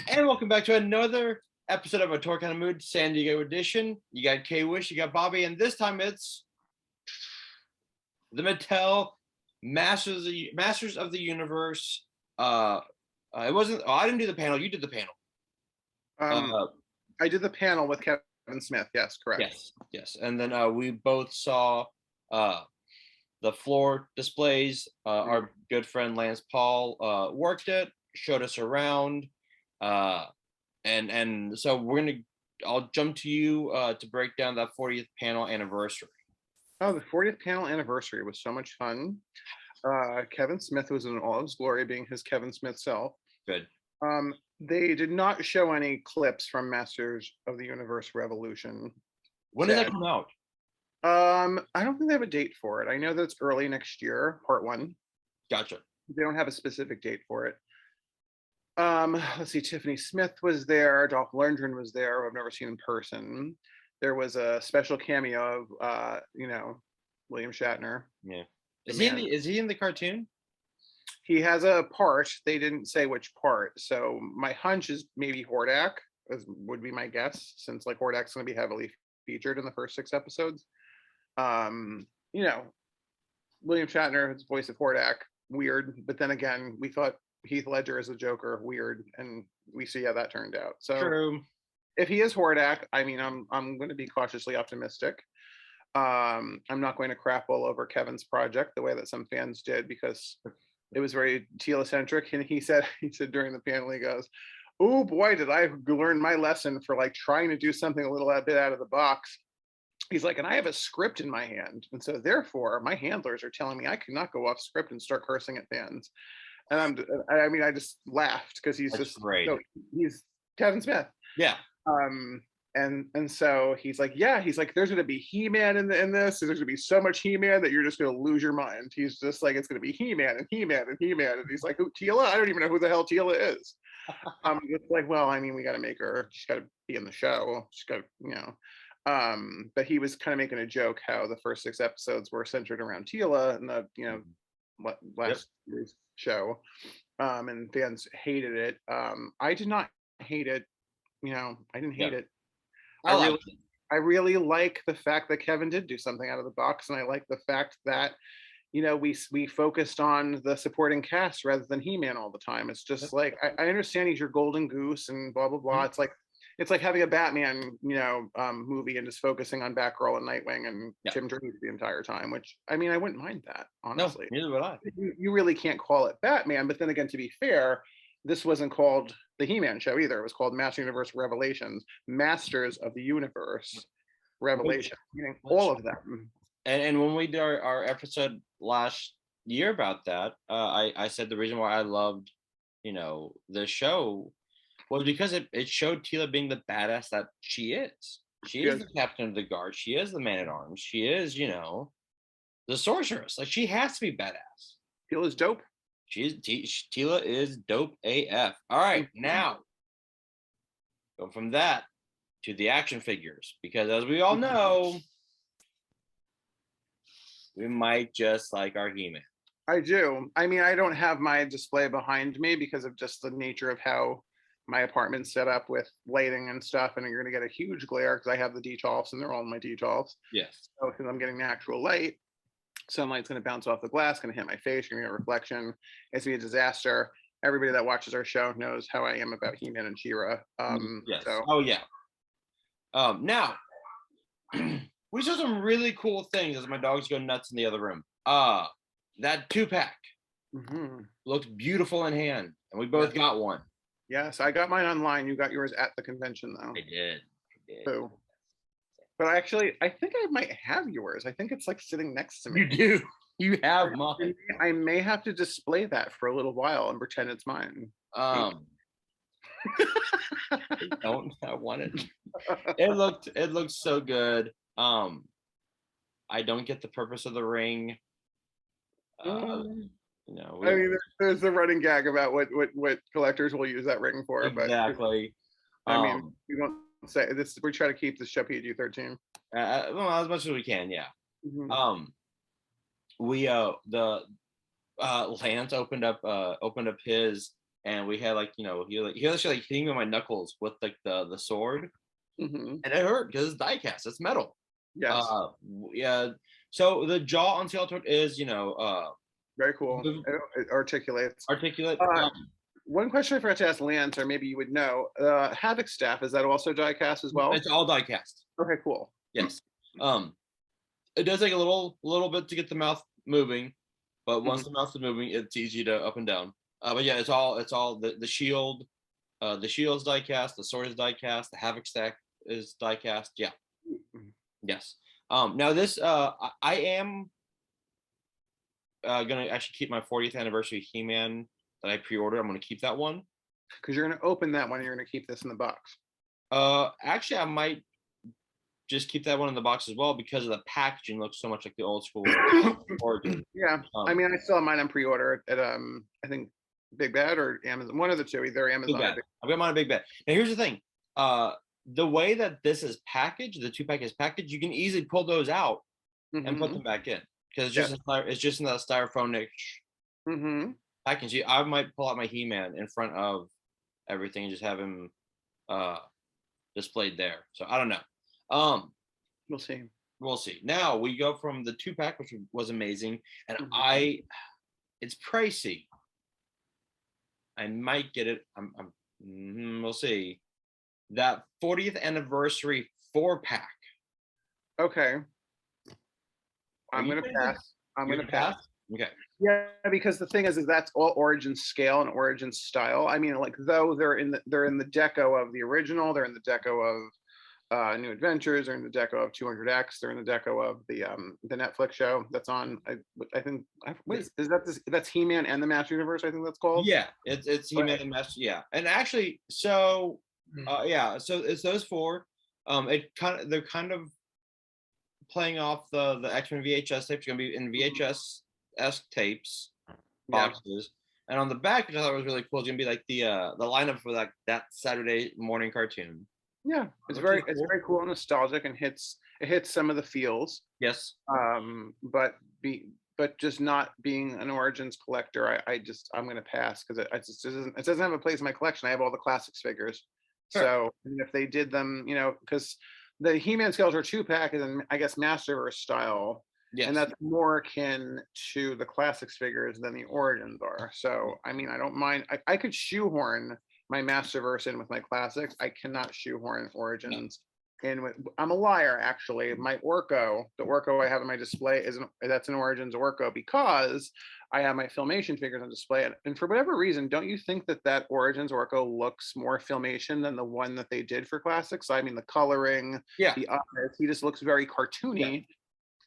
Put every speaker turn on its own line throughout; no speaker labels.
And welcome back to another episode of A Tour Kind of Mood San Diego edition. You got KWish, you got Bobby, and this time it's the Mattel Masters of the Universe. It wasn't. Oh, I didn't do the panel. You did the panel.
I did the panel with Kevin Smith. Yes, correct.
Yes. And then we both saw the floor displays. Our good friend Lance Paul worked it, showed us around. And so I'll jump to you to break down that 40th panel anniversary.
Oh, the 40th panel anniversary was so much fun. Kevin Smith was in all his glory, being his Kevin Smith self.
Good.
They did not show any clips from Masters of the Universe Revolution.
When does that come out?
I don't think they have a date for it. I know that it's early next year, part 1.
Gotcha.
They don't have a specific date for it. Let's see, Tiffany Smith was there, Dolph Lundgren was there, who I've never seen in person. There was a special cameo of William Shatner.
Yeah. Is he in the cartoon?
He has a part. They didn't say which part. So my hunch is maybe Hordak, would be my guess, since like Hordak's going to be heavily featured in the first 6 episodes. William Shatner, his voice of Hordak, weird. But then again, we thought Heath Ledger as a Joker, weird, and we see how that turned out. So
true.
If he is Hordak, I mean, I'm going to be cautiously optimistic. I'm not going to crap all over Kevin's project the way that some fans did, because it was very Teela-centric. And he said during the panel, he goes, "Oh boy, did I learn my lesson for like trying to do something a little bit out of the box." He's like, "And I have a script in my hand, and so therefore my handlers are telling me I cannot go off script and start cursing at fans." And I just laughed, because he's just
great.
He's Kevin Smith.
Yeah.
And so he's like, there's going to be He-Man in this. There's going to be so much He-Man that you're just going to lose your mind. He's just like, it's going to be He-Man and He-Man and He-Man. And he's like, who, Teela? I don't even know who the hell Teela is. It's like, well, I mean, we got to make her. She's got to be in the show. She's got to, But he was kind of making a joke how the first 6 episodes were centered around Teela and the, last year's show. And fans hated it. I did not hate it. I didn't hate it. I really like the fact that Kevin did do something out of the box, and I like the fact that we focused on the supporting cast rather than He-Man all the time. It's just like I understand he's your golden goose and blah blah blah. It's like having a Batman movie and just focusing on Batgirl and Nightwing and Tim Drake the entire time, which I mean I wouldn't mind that, honestly.
No, neither would I.
You really can't call it Batman, but then again, to be fair, this wasn't called the He-Man show either. It was called Masters of the Universe Revelations, Masters of the Universe Revelation, meaning all of them.
And when we did our episode last year about that, I said the reason why I loved, the show was because it showed Teela being the badass that she is. She is the captain of the guard. She is the man-at-arms. She is, the sorceress. Like, she has to be badass.
Teela's dope.
Teela is dope AF. All right, now go from that to the action figures, because as we all know, we might just like our He-Man.
I do. I mean, I don't have my display behind me because of just the nature of how my apartment's set up with lighting and stuff, and you're going to get a huge glare because I have the detolfs and they're all my detolfs.
Yes.
So because I'm getting natural light, sunlight's going to bounce off the glass, going to hit my face, you're going to get a reflection. It's going to be a disaster. Everybody that watches our show knows how I am about He-Man and She-Ra.
Yes.
So.
Oh yeah. Now we saw some really cool things as my dogs go nuts in the other room. That 2-pack looked beautiful in hand, and we both got one.
Yes, I got mine online. You got yours at the convention, though.
I did.
So, but I think I might have yours. I think it's like sitting next to me.
You do. You have mine.
I may have to display that for a little while and pretend it's mine.
I want it. It looked so good. I don't get the purpose of the ring.
I mean, there's a running gag about what collectors will use that ring for.
Exactly.
But I mean, we don't say this. We try to keep this show PG-13.
Well, as much as we can, yeah. We Lance opened up his, and we had like, he actually like hitting me with my knuckles with like the sword,
Mm-hmm.
and it hurt because it's die cast, it's metal.
Yes.
Yeah. So the jaw on Skeletor is,
Very cool. It articulates.
articulate.
One question I forgot to ask Lance, or maybe you would know, Havoc staff, is that also die cast as well?
It's all die cast.
Okay, cool.
Yes. It does take a little bit to get the mouth moving, but once the mouth is moving, it's easy to up and down. But yeah, it's all the shield. The shield's die cast. The sword is die cast. The Havoc stack is die cast. Yeah. Yes. Now this, I am gonna actually keep my 40th anniversary He-Man that I pre-ordered. I'm gonna keep that one.
Because you're gonna open that one and you're gonna keep this in the box.
Actually, I might just keep that one in the box as well because of the packaging looks so much like the old school origin.
Yeah, I mean, I still have mine on pre-order at I think Big Bad or Amazon, one of the two, either Amazon.
I've got mine on Big Bad. Now here's the thing, the way that this is packaged, the 2-pack is packaged, you can easily pull those out and put them back in because it's just in that styrofoam package. I might pull out my He-Man in front of everything and just have him displayed there. So I don't know.
We'll see.
We'll see. Now we go from the 2-pack, which was amazing, and it's pricey. I might get it. We'll see. That 40th anniversary 4-pack.
Okay. I'm gonna pass. I'm gonna pass.
Okay.
Yeah, because the thing is that's all origin scale and origin style. I mean, like though they're in the deco of the original, they're in the deco of New Adventures, they're in the deco of 200X, they're in the deco of the Netflix show that's on. I think that's He-Man and the Master Universe. I think that's called.
Yeah, it's He-Man and Master. Yeah, and actually, so so it's those 4. They're kind of playing off the X-Men VHS tapes. Going to be in VHS-esque tapes boxes, and on the back, which I thought was really cool, is going to be like the lineup for that Saturday morning cartoon.
Yeah, it's very cool and nostalgic, and it hits some of the feels.
Yes.
But just not being an Origins collector, I'm gonna pass because it doesn't have a place in my collection. I have all the classics figures. Sure. So if they did them, because the He-Man Skeletor 2-pack is in, I guess, Masterverse style. Yes. And that's more akin to the classics figures than the Origins are. So I mean, I don't mind. I could shoehorn my Masterverse in with my classics. I cannot shoehorn Origins in with. I'm a liar, actually. My Orko, the Orko I have in my display, that's an Origins Orko because I have my Filmation figures on display. And for whatever reason, don't you think that Origins Orko looks more Filmation than the one that they did for classics? I mean, the coloring, the eyes, he just looks very cartoony. Yeah.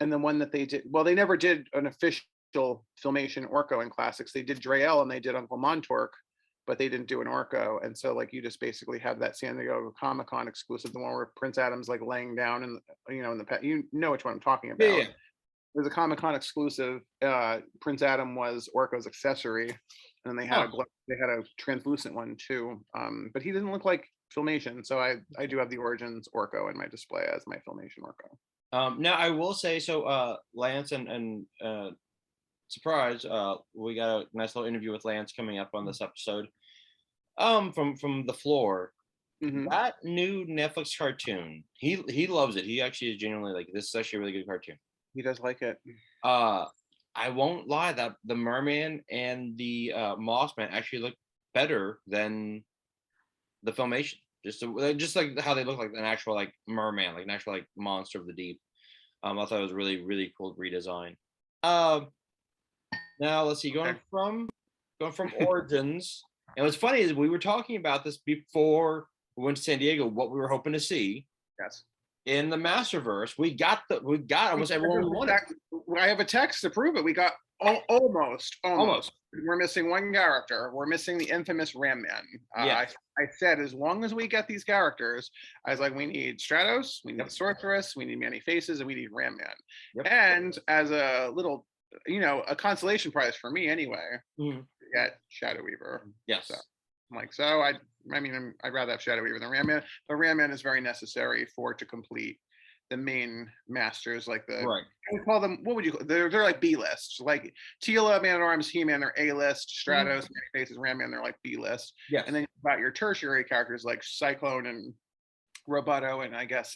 And the one that they did, well, they never did an official Filmation Orko in classics. They did Drael and they did Uncle Montork, but they didn't do an Orko. And so like you just basically have that San Diego Comic-Con exclusive, the one where Prince Adam's like laying down in the pet. You know which one I'm talking about. Yeah. There's a Comic-Con exclusive. Prince Adam was Orko's accessory, and they had a translucent one too. But he didn't look like Filmation, so I do have the Origins Orko in my display as my Filmation Orko.
Now I will say so. Lance and surprise, we got a nice little interview with Lance coming up on this episode. From the floor, that new Netflix cartoon, he loves it. He actually is genuinely like, this is actually a really good cartoon.
He does like it.
I won't lie, that the Merman and the Mossman actually look better than the Filmation. Just like how they look like an actual like merman, like an actual like monster of the deep. I thought it was really, really cool redesign. Now let's see, going from Origins. And what's funny is we were talking about this before we went to San Diego, what we were hoping to see.
Yes.
In the Masterverse, we got almost everyone we wanted.
I have a text to prove it. We got almost. We're missing one character. We're missing the infamous Ram Man. I said, as long as we get these characters, I was like, we need Stratos, we need the Sorceress, we need Manny Faces, and we need Ram Man. Yep. And as a little, a consolation prize for me anyway, get Shadow Weaver.
Yes.
So, I'm like, I'd rather have Shadow Weaver than Ram Man, but Ram Man is very necessary to complete main masters, like the
Right.
I would call them, what would you call, they're like B list, like Teela, Man at Arms, He-Man, they're A list, Stratos, Many Faces, Ram Man, they're like B list,
Yes.
and then you've got your tertiary characters like Cyclone and Roboto, and I guess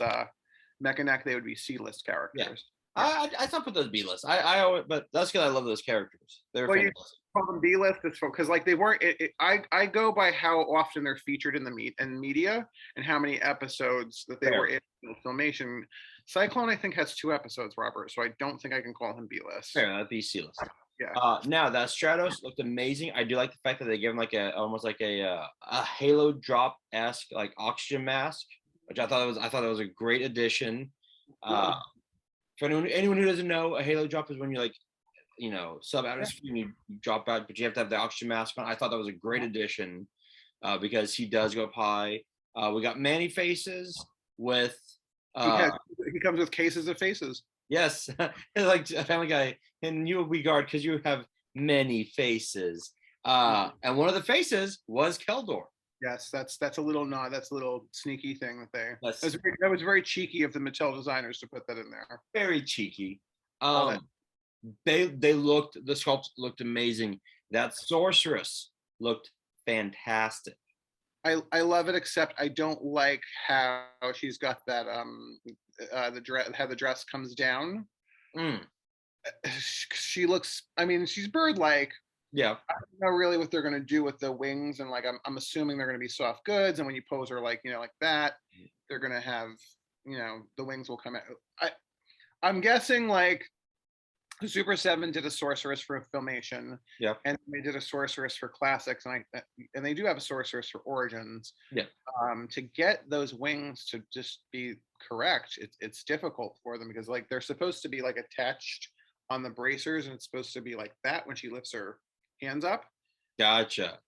Mechanic, they would be C list characters.
I still put those B list. I always, but that's because I love those characters. They're
Well, you
fantastic.
call them B list because like they weren't. I go by how often they're featured in the media and how many episodes that they
Fair.
were in filmation. Cyclone, I think, has 2 episodes, Robert. So I don't think I can call him B list.
Fair, that'd be C list.
Yeah.
Now that Stratos looked amazing. I do like the fact that they gave him like almost like a Halo drop esque like oxygen mask, which I thought was a great addition. For anyone who doesn't know, a Halo drop is when you like, sub atmosphere and you drop out, but you have to have the oxygen mask on. I thought that was a great addition because he does go up high. We got Manny Faces with.
He comes with cases of faces.
Yes, like a Family Guy, and you will be guard because you have many faces. And one of the faces was Keldor.
Yes, that's a little nod. That's a little sneaky thing that they.
Yes.
That was very cheeky of the Mattel designers to put that in there.
Very cheeky. The sculpt looked amazing. That sorceress looked fantastic.
I love it, except I don't like how she's got that the dress, how the dress comes down. She looks, I mean, she's bird-like.
Yeah.
I don't know really what they're gonna do with the wings, and like I'm assuming they're gonna be soft goods, and when you pose her like like that, they're gonna have the wings will come out. I'm guessing like Super 7 did a sorceress for Filmation.
Yeah.
And they did a sorceress for Classics, and they do have a sorceress for Origins.
Yeah.
To get those wings to just be correct, it's difficult for them because like they're supposed to be like attached on the bracers, and it's supposed to be like that when she lifts her hands up.
Gotcha.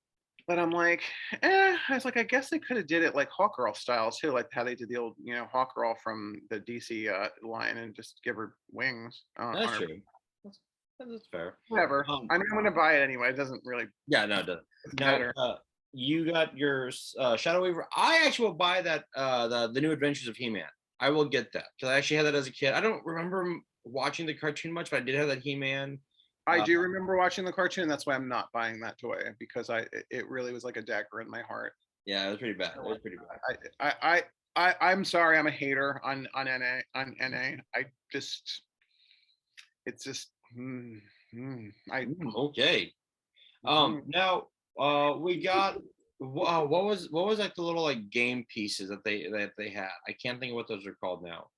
But I'm like, I was like, I guess they could have did it like Hawkgirl style too, like how they did the old, Hawkgirl from the DC line, and just give her wings.
That's true. That's fair.
Whatever. I mean, I'm gonna buy it anyway. It doesn't really.
Yeah, no, it doesn't matter. You got your Shadow Weaver. I actually will buy that the New Adventures of He-Man. I will get that because I actually had that as a kid. I don't remember watching the cartoon much, but I did have that He-Man.
I do remember watching the cartoon. That's why I'm not buying that toy, because it really was like a dagger in my heart.
Yeah, it was pretty bad. It was pretty bad.
I'm sorry. I'm a hater on NA. It's just.
Okay. Now we got what was like the little like game pieces that they had. I can't think of what those are called now.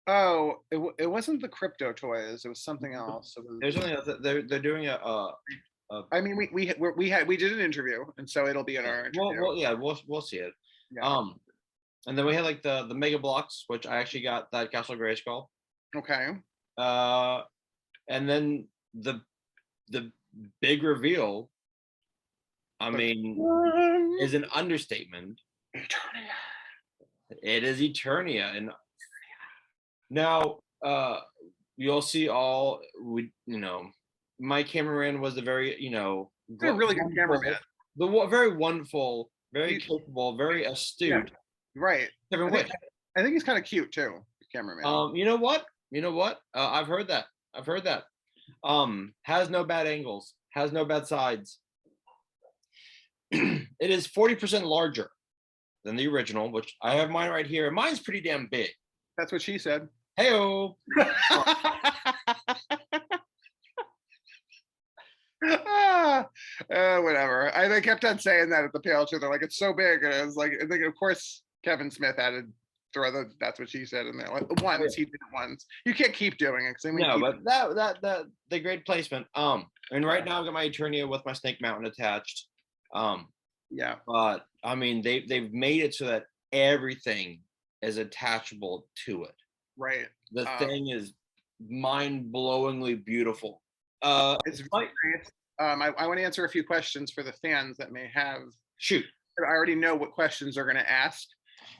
Oh, it wasn't the crypto toys. It was something else.
There's something else. They're doing
I mean, we did an interview, and so it'll be in our interview.
We'll see it.
Yeah.
And then we had like the Mega Blocks, which I actually got that Castle Grayskull.
Okay.
And then the big reveal, I mean, is an understatement.
ETERNIA.
It is ETERNIA, and now you'll see all my cameraman was a very
a really good cameraman.
Very wonderful, very capable, very astute.
Yeah, right. I think he's kind of cute too, cameraman.
You know what? I've heard that. Has no bad angles, has no bad sides. It is 40% larger than the original, which I have mine right here. Mine's pretty damn big.
That's what she said.
Hey-o.
Whatever. They kept on saying that at the panel too. They're like, it's so big, and I was like, and then of course Kevin Smith added throw the that's what she said in there. Like, once he did it once. You can't keep doing it.
But that the great placement. And right now I've got my Eternia with my Snake Mountain attached.
Yeah.
But I mean they've made it so that everything is attachable to it.
Right.
The thing is mind-blowingly beautiful.
It's very nice. I want to answer a few questions for the fans that may have.
Shoot.
I already know what questions they're going to ask.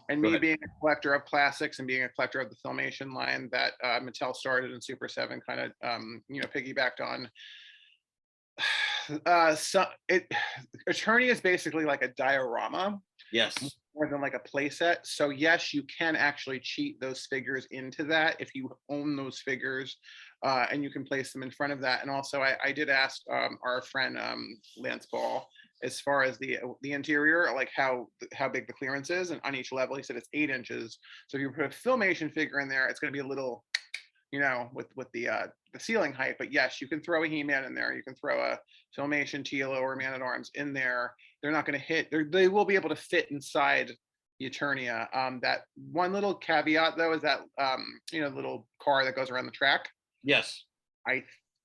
And me being a collector of classics and being a collector of the Filmation line that Mattel started in Super 7 kind of piggybacked on. Eternia is basically like a diorama.
Yes.
more than like a play set. So yes, you can actually cheat those figures into that if you own those figures, and you can place them in front of that. And also, I did ask our friend Lance Ball, as far as the interior, like how big the clearance is, and on each level, he said it's 8 inches. So if you put a Filmation figure in there, it's going to be a little, with the ceiling height. But yes, you can throw a He-Man in there. You can throw a Filmation Teela or Man at Arms in there. They're not going to hit. They will be able to fit inside the Eternia. That one little caveat though is that little car that goes around the track.
Yes.
I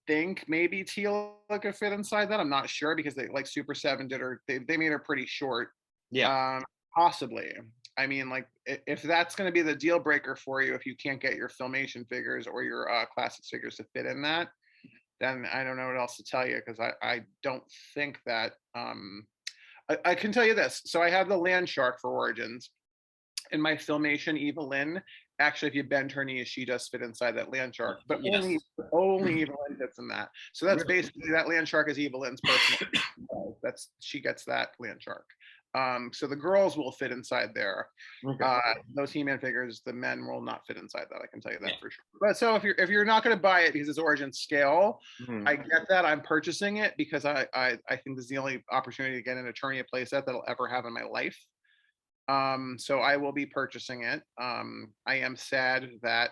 think maybe Teela could fit inside that. I'm not sure because they like Super 7 did her. They made her pretty short.
Yeah.
Possibly. I mean, like if that's going to be the deal breaker for you, if you can't get your Filmation figures or your classics figures to fit in that, then I don't know what else to tell you, because I don't think that. I can tell you this. So I have the Land Shark for Origins. In my Filmation Evelyn, actually, if you bend her knees, she does fit inside that Land Shark, but
Yes.
only Evelyn fits in that. So that's
Really?
basically that Land Shark is Evelyn's personal. She gets that Land Shark. So the girls will fit inside there.
Okay.
Those He-Man figures, the men will not fit inside that. I can tell you that
Yeah.
for sure. But so if you're not going to buy it because it's Origin scale,
Mhm.
I get that. I'm purchasing it because I think this is the only opportunity to get an Eternia playset that I'll ever have in my life. So I will be purchasing it. I am sad that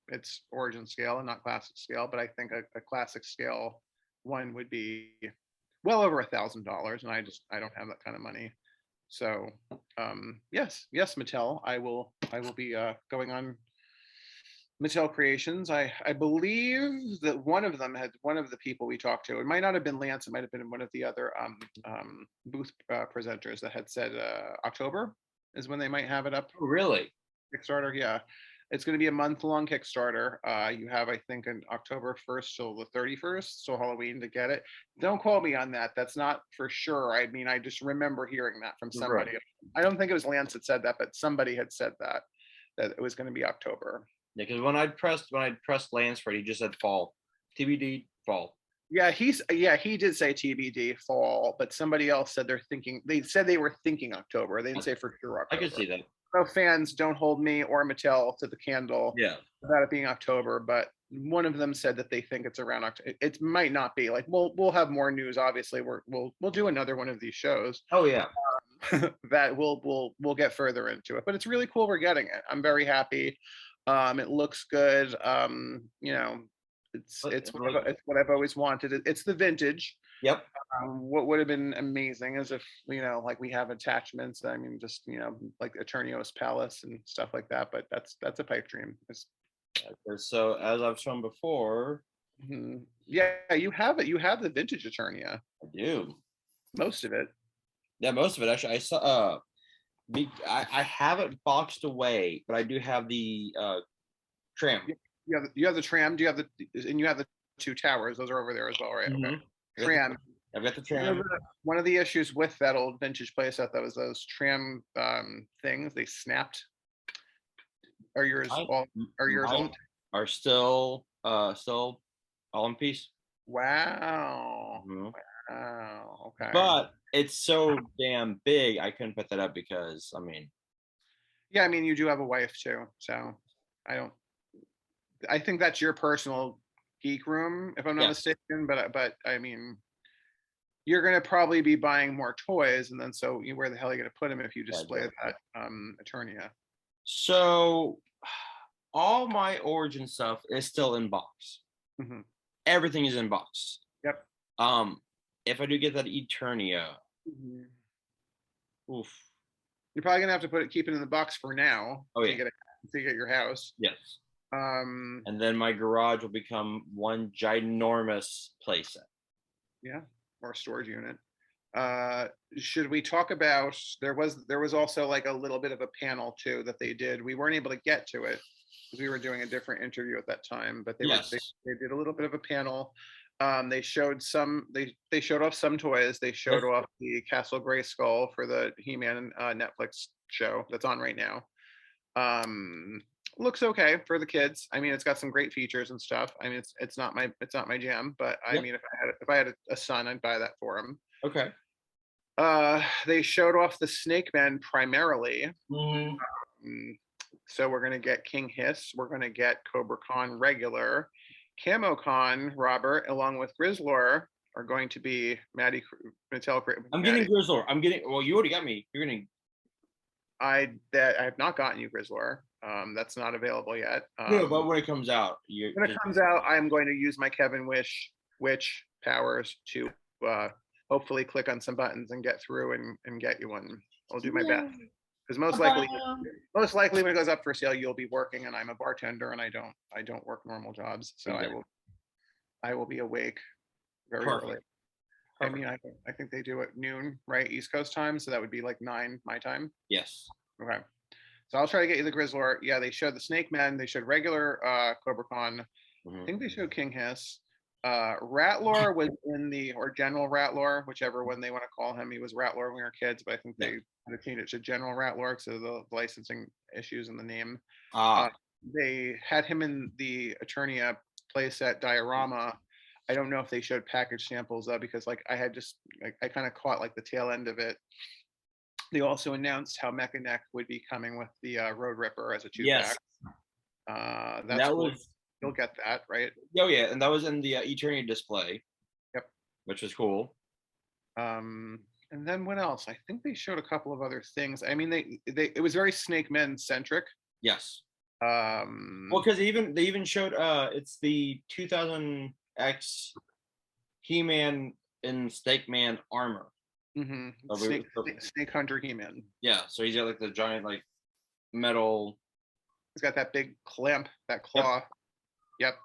it's Origin scale and not classic scale, but I think a classic scale one would be well over $1,000, and I don't have that kind of money. So yes, Mattel, I will be going on Mattel Creations. I believe that one of the people we talked to, it might not have been Lance, it might have been one of the other booth presenters that had said October is when they might have it up.
Oh, really?
Kickstarter, yeah. It's going to be a month-long Kickstarter. You have, I think, an October 1st till the 31st, so Halloween, to get it. Don't quote me on that. That's not for sure. I mean, I just remember hearing that from somebody.
Right.
I don't think it was Lance that said that, but somebody had said that it was going to be October.
Yeah, because when I pressed Lance for it, he just said fall. TBD fall.
Yeah, he did say TBD fall, but somebody else said they said they were thinking October. They didn't say for sure
I
October.
could see that.
So fans, don't hold me or Mattel to the candle
Yeah.
about it being October, but one of them said that they think it's around October. It might not be. Like we'll have more news. Obviously, we'll do another one of these shows.
Oh yeah.
That we'll get further into it. But it's really cool we're getting it. I'm very happy. It looks good. It's what I've always wanted. It's the vintage.
Yep.
What would have been amazing is if like we have attachments. I mean, just like Eternio's Palace and stuff like that. But that's a pipe dream.
So as I've shown before,
yeah, you have it. You have the vintage Eternia.
I do.
Most of it.
Yeah, most of it actually. I saw. I have it boxed away, but I do have the tram.
You have the tram. You have the 2 towers. Those are over there as well, right? Okay. Tram.
I've got the tram.
One of the issues with that old vintage playset that was those tram things. They snapped. Are yours all? Are yours all?
Are still all in peace.
Wow. Wow. Okay.
But it's so damn big, I couldn't put that up because I mean.
Yeah, I mean you do have a wife too, so I think that's your personal geek room, if I'm not mistaken. But I mean, you're gonna probably be buying more toys, and then so where the hell are you gonna put them if you display that Eternia?
So all my Origin stuff is still in box. Everything is in box.
Yep.
If I do get that Eternia, oof.
You're probably gonna have to keep it in the box for now.
Oh yeah.
To get your house.
Yes. And then my garage will become one ginormous playset.
Yeah, or storage unit. Should we talk about? There was also like a little bit of a panel too that they did. We weren't able to get to it because we were doing a different interview at that time. But they did a little bit of a panel. They showed they showed off some toys. They showed off the Castle Grayskull for the He-Man Netflix show that's on right now. Looks okay for the kids. I mean, it's got some great features and stuff. I mean, it's not my jam, but I mean, if I had a son, I'd buy that for him.
Okay.
They showed off the Snake Men primarily.
Mhm.
So we're gonna get King Hiss. We're gonna get Cobra Khan regular. Camo Khan, Robert, along with Grizzlor, are going to be Mattel.
I'm getting Grizzlor. I'm getting. Well, you already got me. You're getting.
I have not gotten you Grizzlor. That's not available yet.
No, but when it comes out,
When it comes out, I'm going to use my KWish powers to hopefully click on some buttons and get through and get you one. I'll do my best. Because most likely when it goes up for sale, you'll be working, and I'm a bartender, and I don't work normal jobs, so I will be awake very early. I mean, I think they do at noon, right, East Coast time, so that would be like 9 my time.
Yes.
Okay. So I'll try to get you the Grizzlor. Yeah, they showed the Snake Men. They showed regular Cobra Khan. I think they showed King Hiss. Ratlor was in or General Ratlor, whichever one they want to call him. He was Ratlor when we were kids, but I think they changed it to General Ratlor because of the licensing issues in the name. They had him in the Eternia playset diorama. I don't know if they showed package samples though, because like I kind of caught like the tail end of it. They also announced how Mechanic would be coming with the Road Ripper as a 2-pack. That's cool. You'll get that, right?
Oh yeah, and that was in the Eternia display.
Yep.
Which was cool.
And then what else? I think they showed a couple of other things. I mean, it was very Snake Men centric.
Yes. Well, because they even showed it's the 2000X He-Man in Snake Man armor.
Snake Hunter He-Man.
Yeah, so he's got like the giant like metal.
He's got that big clamp, that claw. Yep.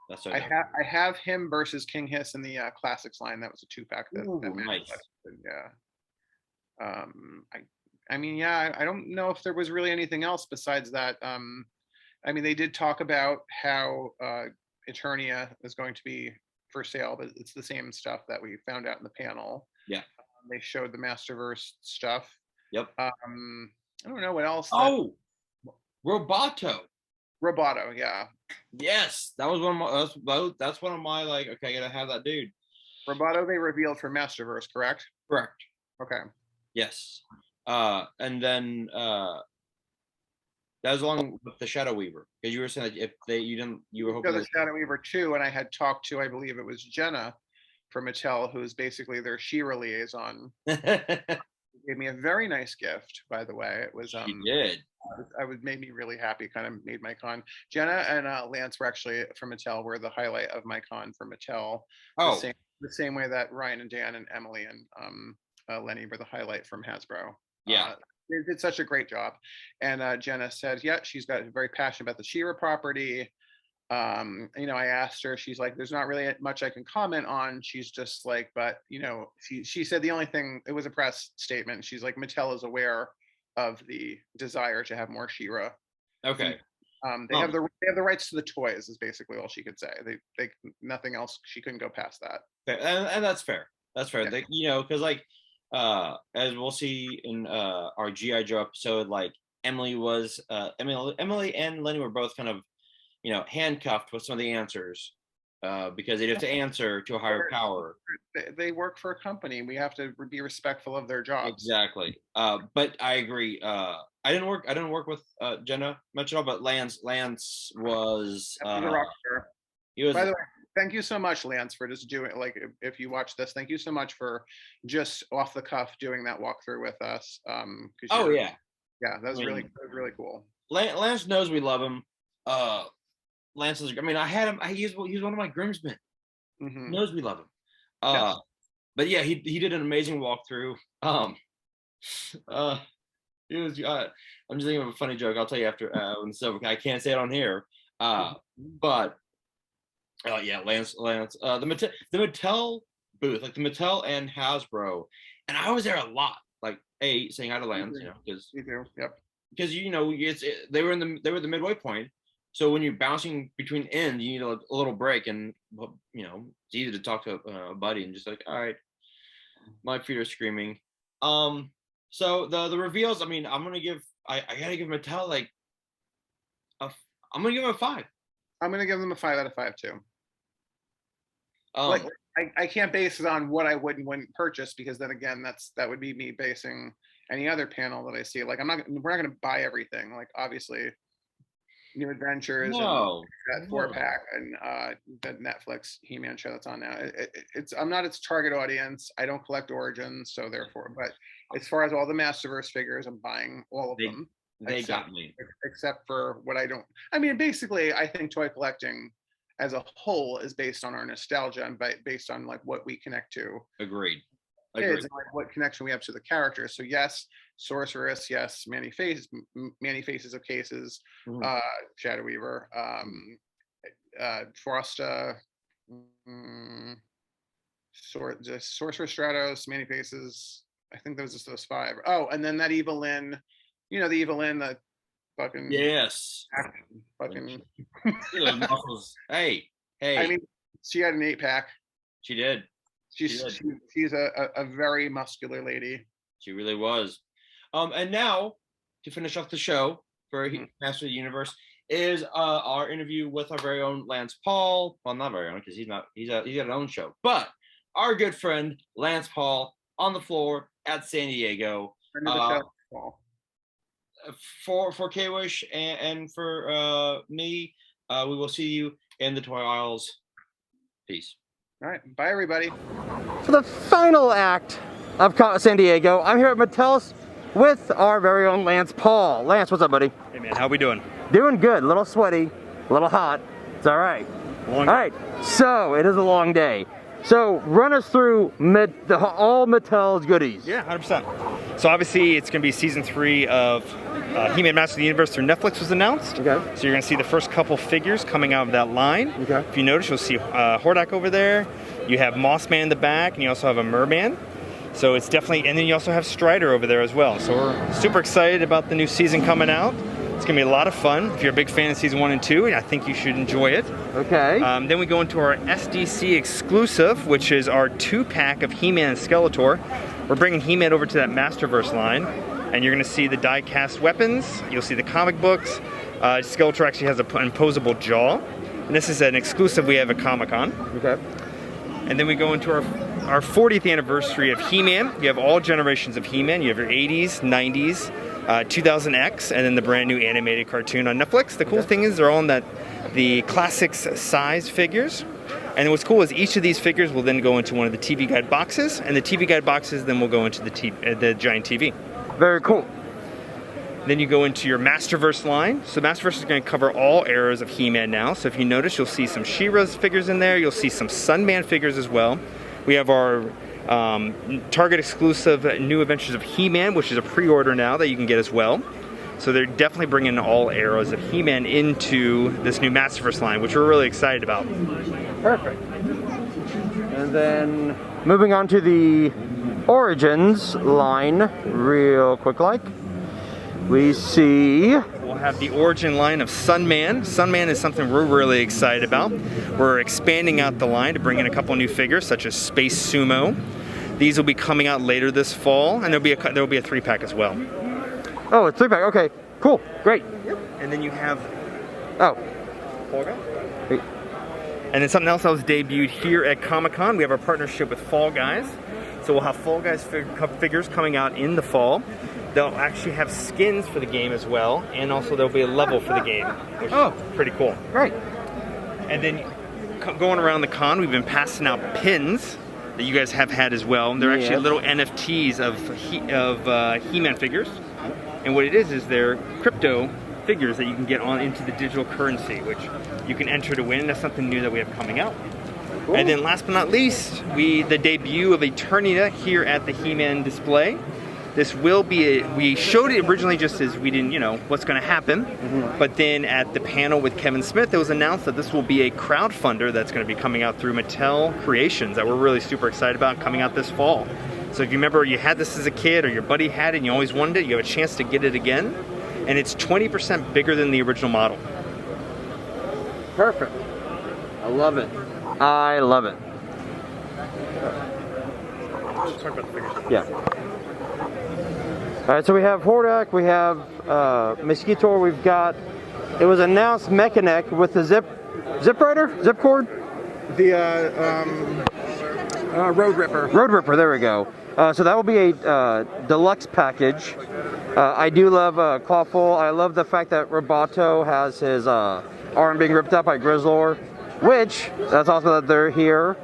That's
I have him versus King Hiss in the classics line. That was a 2-pack.
Nice.
Yeah. I mean, yeah, I don't know if there was really anything else besides that. I mean, they did talk about how Eternia is going to be for sale, but it's the same stuff that we found out in the panel.
Yeah.
They showed the Masterverse stuff.
Yep.
I don't know what else.
Roboto,
yeah.
Yes, that was one of my. That's one of my like. Okay, I gotta have that dude.
Roboto they revealed for Masterverse, correct?
Correct.
Okay.
Yes. And then that was along with the Shadow Weaver, because you were saying that you were hoping
the Shadow Weaver too, and I had talked to, I believe it was Jenna from Mattel, who's basically their She-Ra liaison. Gave me a very nice gift, by the way. It was
she did.
Made me really happy. Kind of made my con. Jenna and Lance were actually from Mattel. Were the highlight of my con for Mattel. The same way that Ryan and Dan and Emily and Lenny were the highlight from Hasbro.
Yeah.
They did such a great job. And Jenna said, yeah, she's got very passionate about the She-Ra property. I asked her, she's like, there's not really much I can comment on. She's just like, but she said the only thing, it was a press statement. She's like, Mattel is aware of the desire to have more She-Ra.
Okay.
They have the rights to the toys is basically all she could say. They nothing else. She couldn't go past that.
And that's fair. That's fair.
Yeah.
Because like as we'll see in our GI Joe episode, like Emily and Lenny were both kind of handcuffed with some of the answers because they have to answer to a higher power.
They work for a company. We have to be respectful of their jobs.
Exactly. But I agree. I didn't work with Jenna much at all, but Lance was
a rock star.
He was.
By the way, thank you so much, Lance, for just doing, like, if you watch this, thank you so much for just off the cuff doing that walkthrough with us. Yeah, that was really cool.
Lance knows we love him. Lance is. I mean, I had him. He's one of my groomsmen.
Mm-hmm.
He knows we love him.
Yes.
But yeah, he did an amazing walkthrough. It was. I'm just thinking of a funny joke. I'll tell you after when it's over. I can't say it on here. But yeah, Lance. The Mattel booth, like the Mattel and Hasbro, and I was there a lot. Like saying hi to Lance, because
you do. Yep.
Because they were the midway point. So when you're bouncing between ends, you need a little break, and it's easy to talk to a buddy and just like, all right, my feet are screaming. So the reveals. I mean, I gotta give Mattel like I'm gonna give them a 5.
I'm gonna give them a 5 out of 5 too. I can't base it on what I would and wouldn't purchase, because then again, that would be me basing any other panel that I see. Like we're not going to buy everything. Like obviously, New Adventures and
No.
that 4-pack and the Netflix He-Man show that's on now. I'm not its target audience. I don't collect Origins, so therefore. But as far as all the Masterverse figures, I'm buying all of them.
They got me.
Except for what I don't. I mean, basically, I think toy collecting as a whole is based on our nostalgia and based on like what we connect to.
Agreed.
Kids and like what connection we have to the characters. So yes, Sorceress, yes, Many Faces of Cases, Shadow Weaver, Frosta, Sorcerer Stratos, Many Faces. I think those 5. Oh, and then that Evelyn, the Evelyn, the fucking
yes,
fucking
muscles. Hey.
I mean, she had an 8-pack.
She did.
She's a very muscular lady.
She really was. And now to finish off the show for Master of the Universe is our interview with our very own Lance Paul. Well, not very own, because he's got his own show, but our good friend Lance Paul on the floor at San Diego. For KWish and for me, we will see you in the toy aisles. Peace.
All right, bye everybody.
For the final act of San Diego, I'm here at Mattel's with our very own Lance Paul. Lance, what's up, buddy?
Hey man, how we doing?
Doing good. A little sweaty, a little hot. It's all right. All right, so it is a long day. So run us through all Mattel's goodies.
Yeah, 100%. So obviously it's going to be season 3 of He-Man Master of the Universe through Netflix was announced.
Okay.
So you're going to see the first couple figures coming out of that line.
Okay.
If you notice, you'll see Hordak over there. You have Mossman in the back, and you also have a Merman. So it's definitely, and then you also have Strider over there as well. So we're super excited about the new season coming out. It's going to be a lot of fun. If you're a big fan of season 1 and 2, I think you should enjoy it.
Okay.
Then we go into our SDCC exclusive, which is our 2-pack of He-Man and Skeletor. We're bringing He-Man over to that Masterverse line, and you're going to see the die-cast weapons. You'll see the comic books. Skeletor actually has an imposable jaw, and this is an exclusive we have at Comic-Con.
Okay.
And then we go into our 40th anniversary of He-Man. You have all generations of He-Man. You have your 80s, 90s, 2000X, and then the brand new animated cartoon on Netflix. The cool thing is they're all in the classics size figures. And what's cool is each of these figures will then go into one of the TV guide boxes, and the TV guide boxes then will go into the giant TV.
Very cool.
Then you go into your Masterverse line. So Masterverse is going to cover all eras of He-Man now. So if you notice, you'll see some She-Ra's figures in there. You'll see some Sunman figures as well. We have our Target exclusive New Adventures of He-Man, which is a pre-order now that you can get as well. So they're definitely bringing all eras of He-Man into this new Masterverse line, which we're really excited about.
Perfect. And then moving on to the Origins line, real quick like. We see...
We'll have the origin line of Sunman. Sunman is something we're really excited about. We're expanding out the line to bring in a couple new figures, such as Space Sumo. These will be coming out later this fall, and there'll be a 3-pack as well.
Oh, it's 3-pack. Okay, cool, great.
Yep. And then you have...
Oh.
Fall Guy. And then something else that was debuted here at Comic-Con. We have our partnership with Fall Guys. So we'll have Fall Guys figures coming out in the fall. They'll actually have skins for the game as well, and also there'll be a level for the game, which is pretty cool.
Right.
And then going around the con, we've been passing out pins that you guys have had as well. They're actually little NFTs of He-Man figures, and what it is they're crypto figures that you can get on into the digital currency, which you can enter to win. That's something new that we have coming out. Cool. And then last but not least, the debut of ETERNIA here at the He-Man display. This will be we showed it originally just as we didn't, what's going to happen. But then at the panel with Kevin Smith, it was announced that this will be a crowdfunder that's going to be coming out through Mattel Creations that we're really super excited about coming out this fall. So if you remember you had this as a kid or your buddy had it and you always wanted it, you have a chance to get it again. And it's 20% bigger than the original model.
Perfect. I love it. I love it.
Let's talk about the figures.
Yeah. All right, so we have Hordak, we have Skeletor, we've got, it was announced Mechanic with the zip cord?
The Road Ripper.
Road Ripper, there we go. So that will be a deluxe package. I do love Clawful. I love the fact that Roboto has his arm being ripped up by Grizzlor, which, that's awesome that they're here.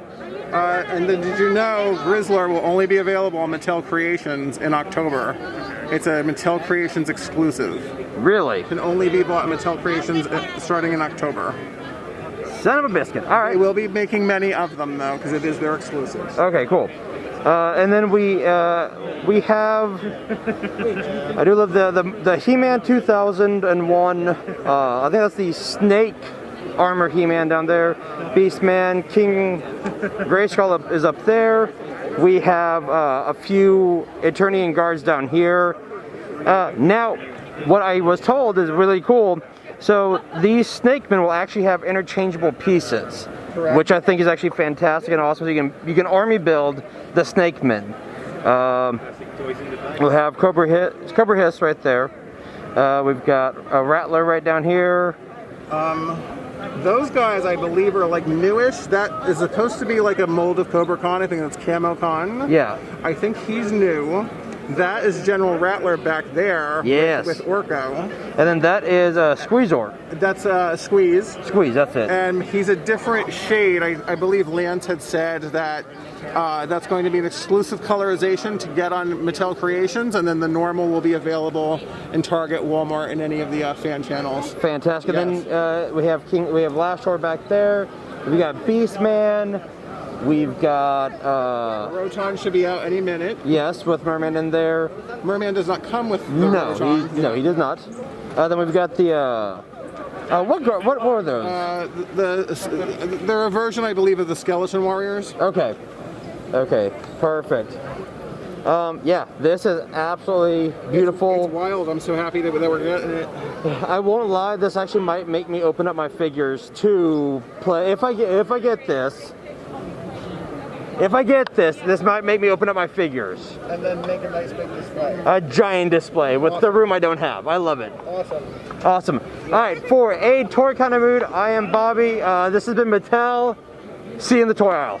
And then did you know Grizzlor will only be available on Mattel Creations in October? It's a Mattel Creations exclusive.
Really?
Can only be bought at Mattel Creations starting in October.
Son of a biscuit. All right.
They will be making many of them though, because it is their exclusives.
Okay, cool. And then we have, I do love the He-Man 2001. I think that's the Snake Armor He-Man down there. Beastman, King Grayskull is up there. We have a few Eternian guards down here. Now, what I was told is really cool. So these Snakemen will actually have interchangeable pieces, correct, which I think is actually fantastic and awesome. So you can army build the Snakemen. We'll have Cobra Hiss right there. We've got a Rattler right down here.
Those guys, I believe, are like newish. That is supposed to be like a mold of Cobra Khan. I think that's Camo Khan.
Yeah.
I think he's new. That is General Rattler back there.
Yes.
With Orko.
And then that is Squeezor.
That's Squeeze.
Squeeze, that's it.
And he's a different shade. I believe Lance had said that that's going to be an exclusive colorization to get on Mattel Creations, and then the normal will be available in Target, Walmart, and any of the fan channels.
Fantastic.
Yes.
And then we have Lashor back there. We got Beastman. We've got
Roton should be out any minute.
Yes, with Merman in there.
Merman does not come with the
Roton. No, he does not. Then we've got the what were those?
They're a version, I believe, of the Skeleton Warriors.
Okay. Okay. Perfect. Yeah, this is absolutely beautiful.
It's wild. I'm so happy that we're getting it.
I won't lie. This actually might make me open up my figures to play. If I get this. If I get this, this might make me open up my figures.
And then make a nice big display.
A giant display with awesome. The room I don't have. I love it.
Awesome.
Awesome. All right, for a toy kind of mood, I am Bobby. This has been Mattel. See you in the toy aisle.